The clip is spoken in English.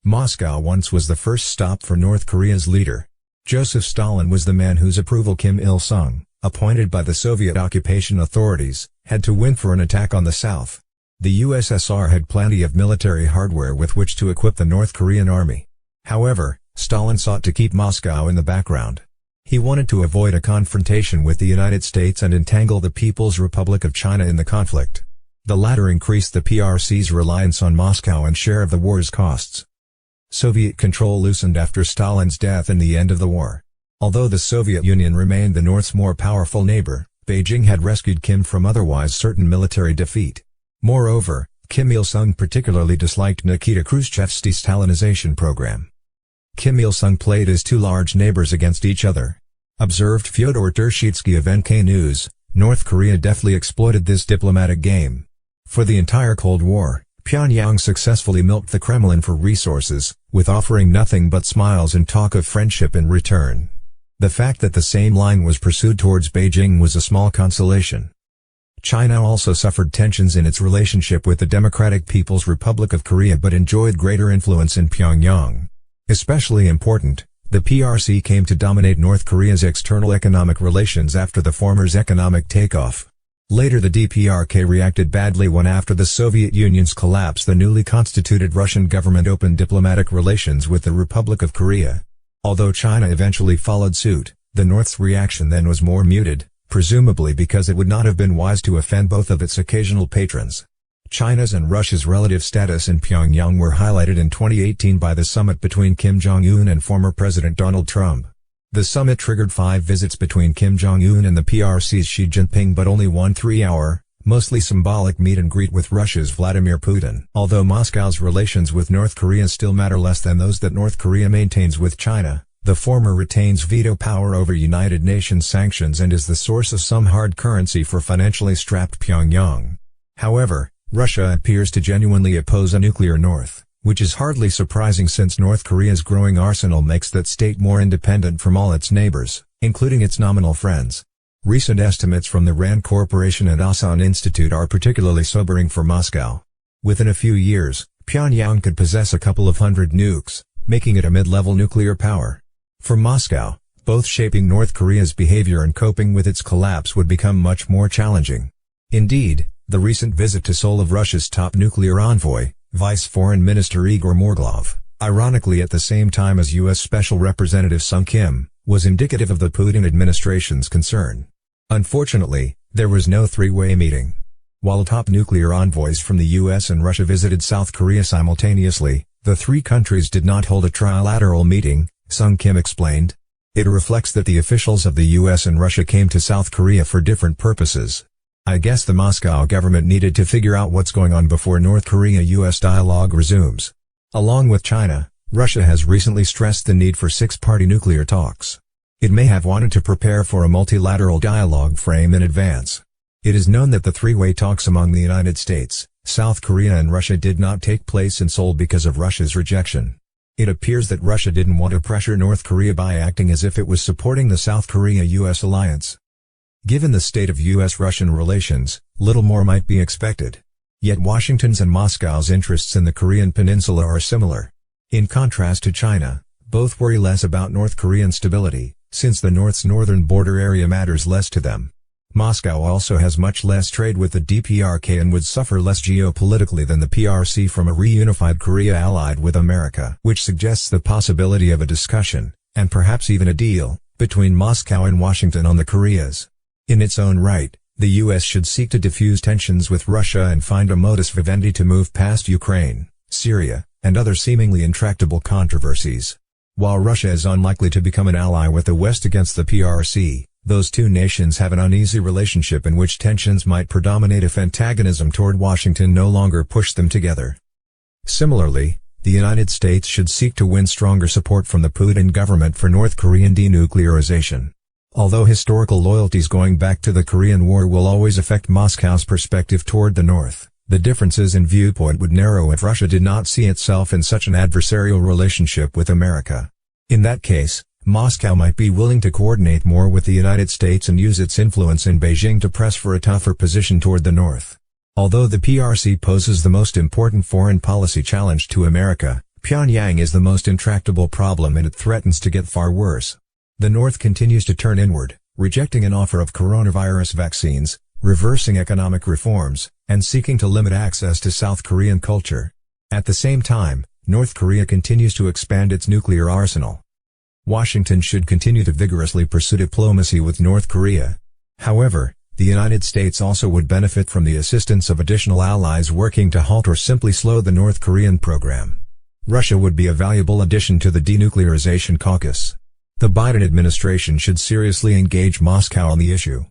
Moscow once was the first stop for North Korea's leader. Joseph Stalin was the man whose approval Kim Il-sung, appointed by the Soviet occupation authorities, had to win for an attack on the South. The USSR had plenty of military hardware with which to equip the North Korean army. However, Stalin sought to keep Moscow in the background. He wanted to avoid a confrontation with the United States and entangle the People's Republic of China in the conflict. The latter increased the PRC's reliance on Moscow and share of the war's costs. Soviet control loosened after Stalin's death and the end of the war. Although the Soviet Union remained the North's more powerful neighbor, Beijing had rescued Kim from otherwise certain military defeat. Moreover, Kim Il-sung particularly disliked Nikita Khrushchev's de-Stalinization program. Kim Il-sung played his two large neighbors against each other. Observed Fyodor Tershitsky of NK News, North Korea deftly exploited this diplomatic game. For the entire Cold War, Pyongyang successfully milked the Kremlin for resources, with offering nothing but smiles and talk of friendship in return. The fact that the same line was pursued towards Beijing was a small consolation. China also suffered tensions in its relationship with the Democratic People's Republic of Korea but enjoyed greater influence in Pyongyang. Especially important, the PRC came to dominate North Korea's external economic relations after the former's economic takeoff. Later the DPRK reacted badly when after the Soviet Union's collapse the newly constituted Russian government opened diplomatic relations with the Republic of Korea. Although China eventually followed suit, the North's reaction then was more muted, presumably because it would not have been wise to offend both of its occasional patrons. China's and Russia's relative status in Pyongyang were highlighted in 2018 by the summit between Kim Jong-un and former President Donald Trump. The summit triggered 5 visits between Kim Jong-un and the PRC's Xi Jinping but only one 3-hour, mostly symbolic meet and greet with Russia's Vladimir Putin. Although Moscow's relations with North Korea still matter less than those that North Korea maintains with China, the former retains veto power over United Nations sanctions and is the source of some hard currency for financially strapped Pyongyang. However, Russia appears to genuinely oppose a nuclear North, which is hardly surprising since North Korea's growing arsenal makes that state more independent from all its neighbors, including its nominal friends. Recent estimates from the RAND Corporation and Asan Institute are particularly sobering for Moscow. Within a few years, Pyongyang could possess a couple of hundred nukes, making it a mid-level nuclear power. For Moscow, both shaping North Korea's behavior and coping with its collapse would become much more challenging. Indeed, the recent visit to Seoul of Russia's top nuclear envoy, Vice Foreign Minister Igor Morgulov, ironically at the same time as U.S. Special Representative Sung Kim, was indicative of the Putin administration's concern. Unfortunately, there was no three-way meeting. While top nuclear envoys from the U.S. and Russia visited South Korea simultaneously, the three countries did not hold a trilateral meeting, Sung Kim explained. It reflects that the officials of the U.S. and Russia came to South Korea for different purposes. I guess the Moscow government needed to figure out what's going on before North Korea-US dialogue resumes. Along with China, Russia has recently stressed the need for six-party nuclear talks. It may have wanted to prepare for a multilateral dialogue frame in advance. It is known that the three-way talks among the United States, South Korea and Russia did not take place in Seoul because of Russia's rejection. It appears that Russia didn't want to pressure North Korea by acting as if it was supporting the South Korea-US alliance. Given the state of U.S.-Russian relations, little more might be expected. Yet Washington's and Moscow's interests in the Korean peninsula are similar. In contrast to China, both worry less about North Korean stability, since the North's northern border area matters less to them. Moscow also has much less trade with the DPRK and would suffer less geopolitically than the PRC from a reunified Korea allied with America, which suggests the possibility of a discussion, and perhaps even a deal, between Moscow and Washington on the Koreas. In its own right, the U.S. should seek to diffuse tensions with Russia and find a modus vivendi to move past Ukraine, Syria, and other seemingly intractable controversies. While Russia is unlikely to become an ally with the West against the PRC, those two nations have an uneasy relationship in which tensions might predominate if antagonism toward Washington no longer push them together. Similarly, the United States should seek to win stronger support from the Putin government for North Korean denuclearization. Although historical loyalties going back to the Korean War will always affect Moscow's perspective toward the North, the differences in viewpoint would narrow if Russia did not see itself in such an adversarial relationship with America. In that case, Moscow might be willing to coordinate more with the United States and use its influence in Beijing to press for a tougher position toward the North. Although the PRC poses the most important foreign policy challenge to America, Pyongyang is the most intractable problem and it threatens to get far worse. The North continues to turn inward, rejecting an offer of coronavirus vaccines, reversing economic reforms, and seeking to limit access to South Korean culture. At the same time, North Korea continues to expand its nuclear arsenal. Washington should continue to vigorously pursue diplomacy with North Korea. However, the United States also would benefit from the assistance of additional allies working to halt or simply slow the North Korean program. Russia would be a valuable addition to the denuclearization caucus. The Biden administration should seriously engage Moscow on the issue.